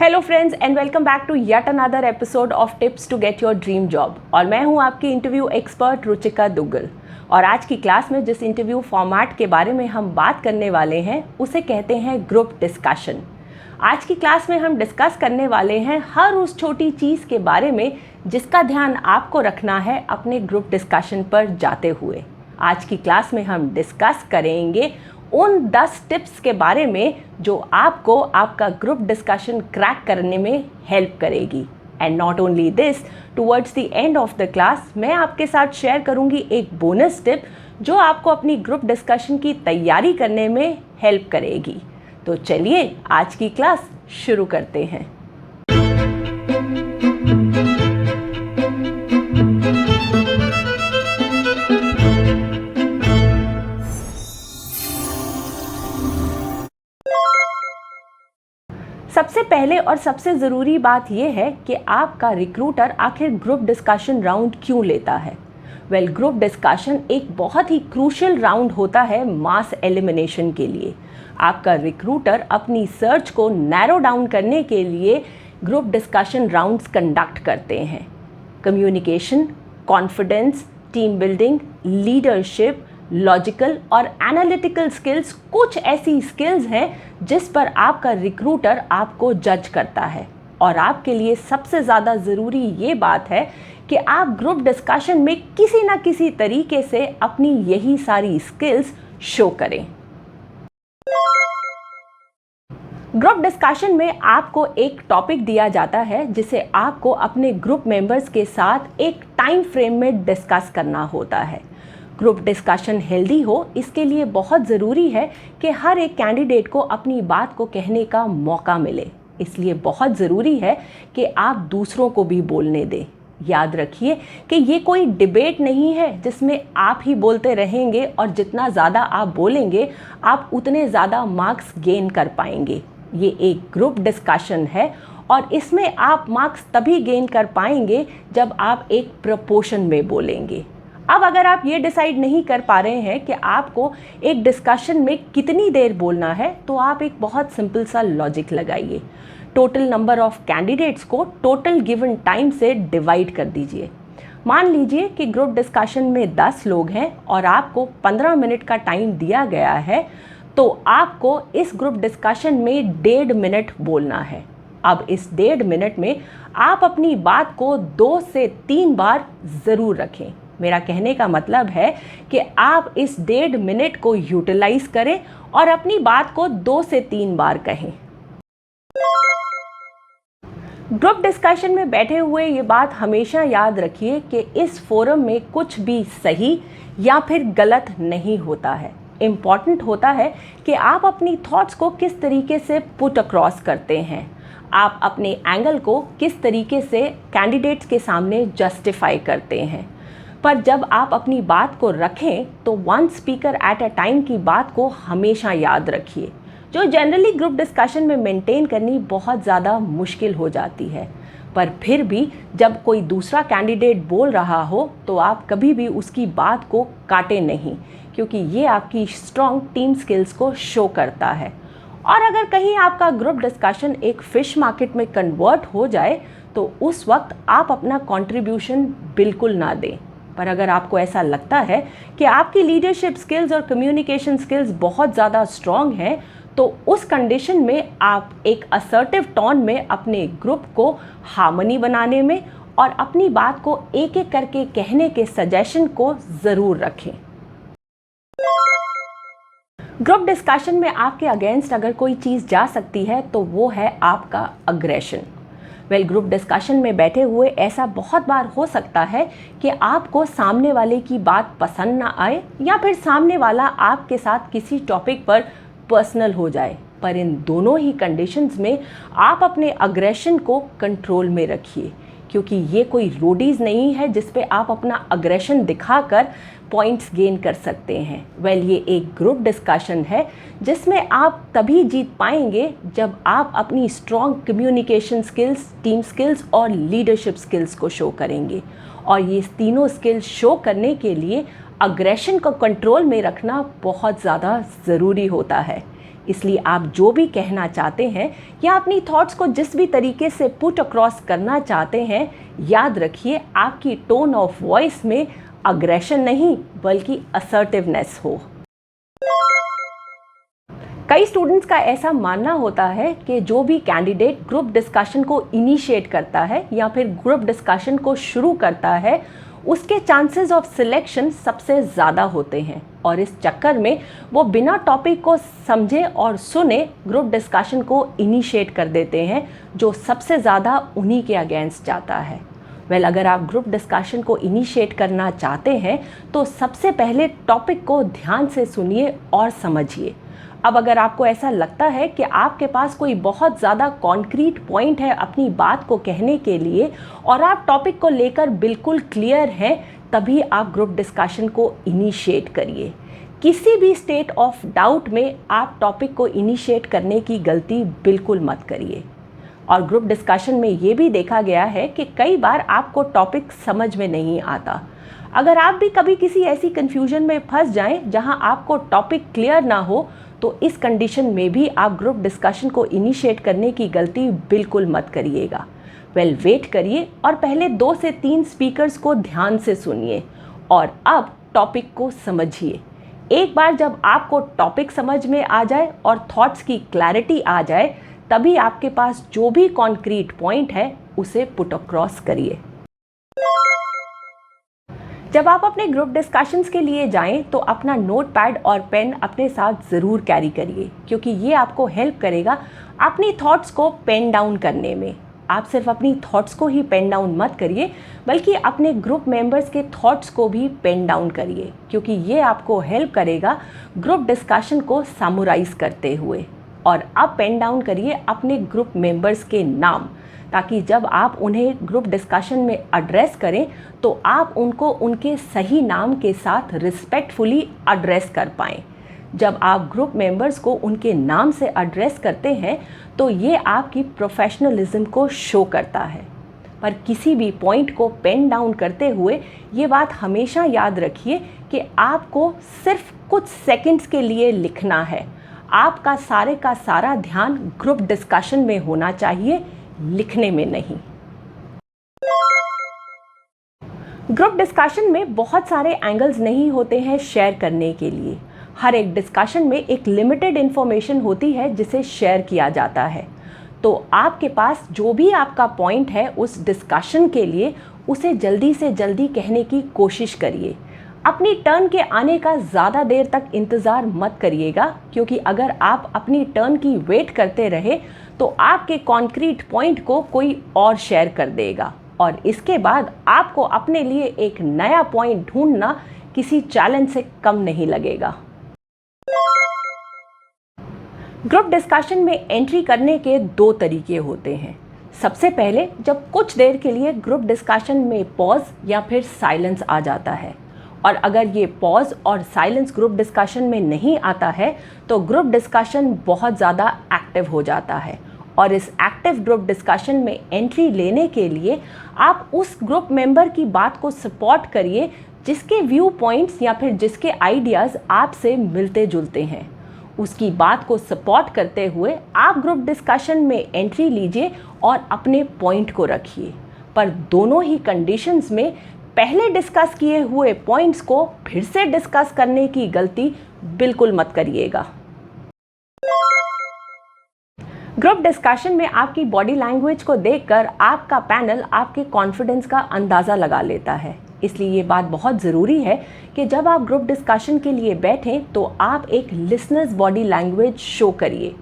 Hello friends and welcome back to yet another episode of tips to get your dream job. और मैं हूं आपकी interview expert Ruchika Duggal. और आज की क्लास में जिस इंटरव्यू फॉर्मेट के बारे में हम बात करने वाले हैं उसे कहते हैं ग्रुप डिस्कशन। आज की क्लास में हम डिस्कस करने वाले हैं हर उस छोटी चीज़ के बारे में जिसका ध्यान आपको रखना है अपने ग्रुप डिस्कशन पर जाते हुए। आज की क्लास में हम डिस्कस करेंगे उन 10 टिप्स के बारे में जो आपको आपका ग्रुप डिस्कशन क्रैक करने में हेल्प करेगी। And not only this, towards the end of the class मैं आपके साथ शेयर करूंगी एक बोनस टिप जो आपको अपनी ग्रुप डिस्कशन की तैयारी करने में हेल्प करेगी। तो चलिए आज की क्लास शुरू करते हैं। सबसे पहले और सबसे ज़रूरी बात यह है कि आपका रिक्रूटर आखिर ग्रुप डिस्कशन राउंड क्यों लेता है। ग्रुप डिस्कशन एक बहुत ही क्रूशियल राउंड होता है मास एलिमिनेशन के लिए। आपका रिक्रूटर अपनी सर्च को नैरो डाउन करने के लिए ग्रुप डिस्कशन राउंड्स कंडक्ट करते हैं। Communication, confidence, team building, leadership, logical और एनालिटिकल स्किल्स कुछ ऐसी स्किल्स हैं जिस पर आपका रिक्रूटर आपको जज करता है। और आपके लिए सबसे ज़्यादा ज़रूरी ये बात है कि आप ग्रुप डिस्कशन में किसी ना किसी तरीके से अपनी यही सारी स्किल्स शो करें। ग्रुप डिस्कशन में आपको एक टॉपिक दिया जाता है जिसे आपको अपने ग्रुप मेंबर्स के साथ एक टाइम फ्रेम में डिस्कस करना होता है। ग्रुप डिस्कशन हेल्दी हो इसके लिए बहुत ज़रूरी है कि हर एक कैंडिडेट को अपनी बात को कहने का मौका मिले। इसलिए बहुत ज़रूरी है कि आप दूसरों को भी बोलने दें। याद रखिए कि ये कोई डिबेट नहीं है जिसमें आप ही बोलते रहेंगे और जितना ज़्यादा आप बोलेंगे आप उतने ज़्यादा मार्क्स गेन कर पाएंगे। ये एक ग्रुप डिस्कशन है और इसमें आप मार्क्स तभी गेन कर पाएंगे जब आप एक प्रपोर्शन में बोलेंगे। अब अगर आप ये डिसाइड नहीं कर पा रहे हैं कि आपको एक डिस्कशन में कितनी देर बोलना है तो आप एक बहुत सिंपल सा लॉजिक लगाइए। टोटल नंबर ऑफ कैंडिडेट्स को टोटल गिवन टाइम से डिवाइड कर दीजिए। मान लीजिए कि ग्रुप डिस्कशन में 10 लोग हैं और आपको 15 मिनट का टाइम दिया गया है, तो आपको इस ग्रुप डिस्कशन में 1.5 मिनट बोलना है। अब इस 1.5 मिनट में आप अपनी बात को 2 से 3 बार ज़रूर रखें। मेरा कहने का मतलब है कि आप इस 1.5 मिनट को यूटिलाइज करें और अपनी बात को 2 से 3 बार कहें। ग्रुप डिस्कशन में बैठे हुए ये बात हमेशा याद रखिए कि इस फोरम में कुछ भी सही या फिर गलत नहीं होता है। इम्पॉर्टेंट होता है कि आप अपनी थॉट्स को किस तरीके से पुट अक्रॉस करते हैं, आप अपने एंगल को किस तरीके से कैंडिडेट्स के सामने जस्टिफाई करते हैं। पर जब आप अपनी बात को रखें तो one speaker at a time की बात को हमेशा याद रखिए, जो जनरली ग्रुप डिस्कशन में मेंटेन करनी बहुत ज़्यादा मुश्किल हो जाती है। पर फिर भी जब कोई दूसरा कैंडिडेट बोल रहा हो तो आप कभी भी उसकी बात को काटें नहीं, क्योंकि ये आपकी स्ट्रॉन्ग टीम स्किल्स को शो करता है। और अगर कहीं आपका ग्रुप डिस्कशन एक फ़िश मार्केट में कन्वर्ट हो जाए तो उस वक्त आप अपना कॉन्ट्रीब्यूशन बिल्कुल ना दें। पर अगर आपको ऐसा लगता है कि आपकी लीडरशिप स्किल्स और कम्युनिकेशन स्किल्स बहुत ज़्यादा स्ट्रॉन्ग हैं, तो उस कंडीशन में आप एक असर्टिव टोन में अपने ग्रुप को हार्मनी बनाने में और अपनी बात को एक एक करके कहने के सजेशन को ज़रूर रखें। ग्रुप डिस्कशन में आपके अगेंस्ट अगर कोई चीज़ जा सकती है तो वो है आपका अग्रेशन। ग्रुप डिस्कशन में बैठे हुए ऐसा बहुत बार हो सकता है कि आपको सामने वाले की बात पसंद ना आए या फिर सामने वाला आपके साथ किसी टॉपिक पर पर्सनल हो जाए। पर इन दोनों ही कंडीशंस में आप अपने अग्रेशन को कंट्रोल में रखिए, क्योंकि ये कोई रोडीज़ नहीं है जिस पे आप अपना अग्रेशन दिखाकर पॉइंट्स गेन कर सकते हैं। ये एक ग्रुप डिस्कशन है जिसमें आप तभी जीत पाएंगे जब आप अपनी strong communication skills, team skills और लीडरशिप स्किल्स को शो करेंगे। और ये तीनों स्किल्स शो करने के लिए अग्रेशन को कंट्रोल में रखना बहुत ज़्यादा ज़रूरी होता है, इसलिए आप जो भी कहना चाहते हैं या अपनी थॉट्स को जिस भी तरीके से पुट अक्रॉस करना चाहते हैं, याद रखिए आपकी टोन ऑफ वॉइस में अग्रेशन नहीं बल्कि असर्टिवनेस हो। कई स्टूडेंट्स का ऐसा मानना होता है कि जो भी कैंडिडेट ग्रुप डिस्कशन को इनिशिएट करता है या फिर ग्रुप डिस्कशन को शुरू करता है, उसके चांसेस ऑफ सिलेक्शन सबसे ज़्यादा होते हैं और इस चक्कर में वो बिना टॉपिक को समझे और सुने ग्रुप डिस्कशन को इनिशिएट कर देते हैं, जो सबसे ज़्यादा उन्हीं के अगेंस्ट जाता है। अगर आप ग्रुप डिस्कशन को इनिशिएट करना चाहते हैं तो सबसे पहले टॉपिक को ध्यान से सुनिए और समझिए। अब अगर आपको ऐसा लगता है कि आपके पास कोई बहुत ज़्यादा कॉन्क्रीट पॉइंट है अपनी बात को कहने के लिए और आप टॉपिक को लेकर बिल्कुल क्लियर हैं, तभी आप ग्रुप डिस्कशन को इनिशिएट करिए। किसी भी स्टेट ऑफ डाउट में आप टॉपिक को इनिशिएट करने की गलती बिल्कुल मत करिए। और ग्रुप डिस्कशन में ये भी देखा गया है कि कई बार आपको टॉपिक समझ में नहीं आता। अगर आप भी कभी किसी ऐसी कन्फ्यूजन में फंस जाएं जहां आपको टॉपिक क्लियर ना हो, तो इस कंडीशन में भी आप ग्रुप डिस्कशन को इनिशिएट करने की गलती बिल्कुल मत करिएगा। वेट करिए और पहले 2 से 3 स्पीकर्स को ध्यान से सुनिए और अब टॉपिक को समझिए। एक बार जब आपको टॉपिक समझ में आ जाए और थॉट्स की क्लैरिटी आ जाए, तभी आपके पास जो भी कॉन्क्रीट पॉइंट है उसे पुट अक्रॉस करिए। जब आप अपने ग्रुप डिस्कशंस के लिए जाएं तो अपना नोटपैड और पेन अपने साथ ज़रूर कैरी करिए, क्योंकि ये आपको हेल्प करेगा अपनी थॉट्स को पेन डाउन करने में। आप सिर्फ अपनी थॉट्स को ही पेन डाउन मत करिए, बल्कि अपने ग्रुप मेंबर्स के थॉट्स को भी पेन डाउन करिए, क्योंकि ये आपको हेल्प करेगा ग्रुप डिस्कशन को समराइज करते हुए। और अब पेन डाउन करिए अपने ग्रुप मेंबर्स के नाम, ताकि जब आप उन्हें ग्रुप डिस्कशन में एड्रेस करें तो आप उनको उनके सही नाम के साथ रिस्पेक्टफुली एड्रेस कर पाएँ। जब आप ग्रुप मेंबर्स को उनके नाम से एड्रेस करते हैं तो ये आपकी प्रोफेशनलिज्म को शो करता है। पर किसी भी पॉइंट को पेन डाउन करते हुए ये बात हमेशा याद रखिए कि आपको सिर्फ कुछ सेकंड्स के लिए लिखना है। आपका सारे का सारा ध्यान ग्रुप डिस्कशन में होना चाहिए, लिखने में नहीं। ग्रुप डिस्कशन में बहुत सारे एंगल्स नहीं होते हैं शेयर करने के लिए। हर एक डिस्कशन में एक लिमिटेड इंफॉर्मेशन होती है जिसे शेयर किया जाता है। तो आपके पास जो भी आपका पॉइंट है उस डिस्कशन के लिए, उसे जल्दी से जल्दी कहने की कोशिश करिए। अपनी टर्न के आने का ज़्यादा देर तक इंतज़ार मत करिएगा, क्योंकि अगर आप अपनी टर्न की वेट करते रहे तो आपके कॉन्क्रीट पॉइंट को कोई और शेयर कर देगा और इसके बाद आपको अपने लिए एक नया पॉइंट ढूंढना किसी चैलेंज से कम नहीं लगेगा। ग्रुप डिस्कशन में एंट्री करने के 2 तरीके होते हैं। सबसे पहले, जब कुछ देर के लिए ग्रुप डिस्कशन में पॉज या फिर साइलेंस आ जाता है, और अगर ये पॉज और साइलेंस ग्रुप डिस्कशन में नहीं आता है तो ग्रुप डिस्कशन बहुत ज़्यादा एक्टिव हो जाता है। और इस एक्टिव ग्रुप डिस्कशन में एंट्री लेने के लिए आप उस ग्रुप मेंबर की बात को सपोर्ट करिए जिसके व्यू पॉइंट्स या फिर जिसके आइडियाज़ आपसे मिलते जुलते हैं। उसकी बात को सपोर्ट करते हुए आप ग्रुप डिस्कशन में एंट्री लीजिए और अपने पॉइंट को रखिए। पर दोनों ही कंडीशंस में पहले डिस्कस किए हुए पॉइंट्स को फिर से डिस्कस करने की गलती बिल्कुल मत करिएगा। ग्रुप डिस्कशन में आपकी बॉडी लैंग्वेज को देखकर आपका पैनल आपके कॉन्फिडेंस का अंदाज़ा लगा लेता है। इसलिए ये बात बहुत ज़रूरी है कि जब आप ग्रुप डिस्कशन के लिए बैठें तो आप एक लिसनर्स बॉडी लैंग्वेज शो करिए।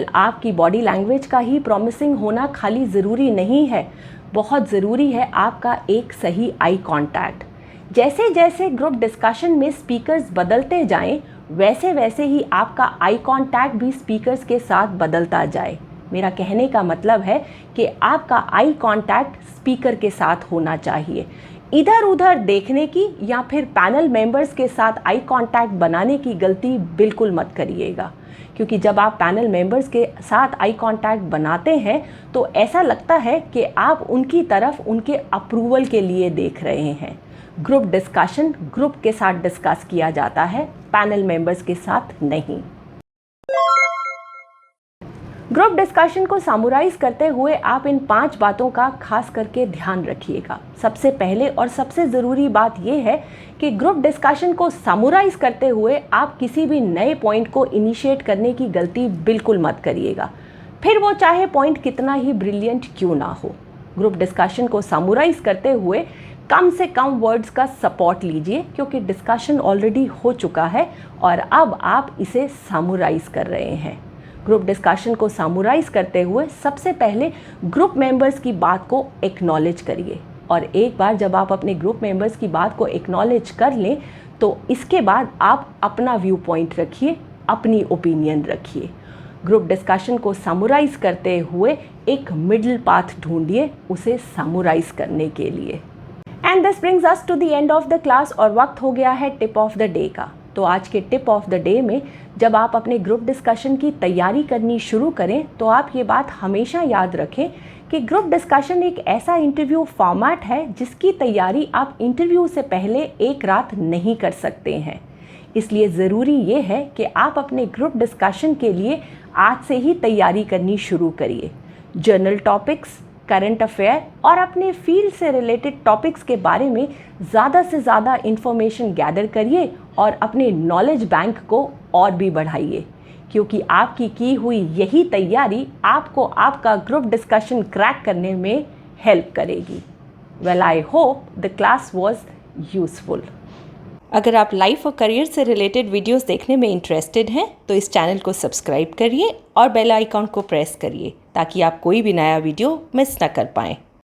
आपकी बॉडी लैंग्वेज का ही प्रॉमिसिंग होना खाली ज़रूरी नहीं है, बहुत ज़रूरी है आपका एक सही आई कांटेक्ट। जैसे जैसे ग्रुप डिस्कशन में स्पीकर्स बदलते जाएं, वैसे वैसे ही आपका आई कांटेक्ट भी स्पीकर्स के साथ बदलता जाए। मेरा कहने का मतलब है कि आपका आई कांटेक्ट स्पीकर के साथ होना चाहिए। इधर उधर देखने की या फिर पैनल मेंबर्स के साथ आई कांटेक्ट बनाने की गलती बिल्कुल मत करिएगा, क्योंकि जब आप पैनल मेंबर्स के साथ आई कांटेक्ट बनाते हैं तो ऐसा लगता है कि आप उनकी तरफ उनके अप्रूवल के लिए देख रहे हैं। ग्रुप डिस्कशन ग्रुप के साथ डिस्कस किया जाता है, पैनल मेंबर्स के साथ नहीं। ग्रुप डिस्कशन को समराइज करते हुए आप इन 5 बातों का खास करके ध्यान रखिएगा। सबसे पहले और सबसे ज़रूरी बात यह है कि ग्रुप डिस्कशन को समराइज करते हुए आप किसी भी नए पॉइंट को इनिशिएट करने की गलती बिल्कुल मत करिएगा, फिर वो चाहे पॉइंट कितना ही ब्रिलियंट क्यों ना हो। ग्रुप डिस्कशन को समराइज करते हुए कम से कम वर्ड्स का सपोर्ट लीजिए, क्योंकि डिस्कशन ऑलरेडी हो चुका है और अब आप इसे समराइज कर रहे हैं। ग्रुप डिस्कशन को समराइज करते हुए सबसे पहले ग्रुप मेंबर्स की बात को एक्नॉलेज करिए, और एक बार जब आप अपने ग्रुप मेंबर्स की बात को एक्नॉलेज कर लें तो इसके बाद आप अपना व्यू पॉइंट रखिए, अपनी ओपिनियन रखिए। ग्रुप डिस्कशन को समराइज करते हुए एक मिडिल पाथ ढूंढिए उसे समराइज करने के लिए। And this brings us to the end of the class, और वक्त हो गया है टिप ऑफ द डे का। तो आज के टिप ऑफ द डे में जब आप अपने ग्रुप डिस्कशन की तैयारी करनी शुरू करें तो आप ये बात हमेशा याद रखें कि ग्रुप डिस्कशन एक ऐसा इंटरव्यू फॉर्मेट है जिसकी तैयारी आप इंटरव्यू से पहले एक रात नहीं कर सकते हैं। इसलिए ज़रूरी ये है कि आप अपने ग्रुप डिस्कशन के लिए आज से ही तैयारी करनी शुरू करिए। जर्नल टॉपिक्स, करंट अफेयर और अपने फील्ड से रिलेटेड टॉपिक्स के बारे में ज़्यादा से ज़्यादा इंफॉर्मेशन गैदर करिए और अपने नॉलेज बैंक को और भी बढ़ाइए, क्योंकि आपकी की हुई यही तैयारी आपको आपका ग्रुप डिस्कशन क्रैक करने में हेल्प करेगी। Well, I hope the class was useful. अगर आप लाइफ और करियर से रिलेटेड वीडियोस देखने में इंटरेस्टेड हैं तो इस चैनल को सब्सक्राइब करिए और बेल आइकॉन को प्रेस करिए ताकि आप कोई भी नया वीडियो मिस ना कर पाएँ।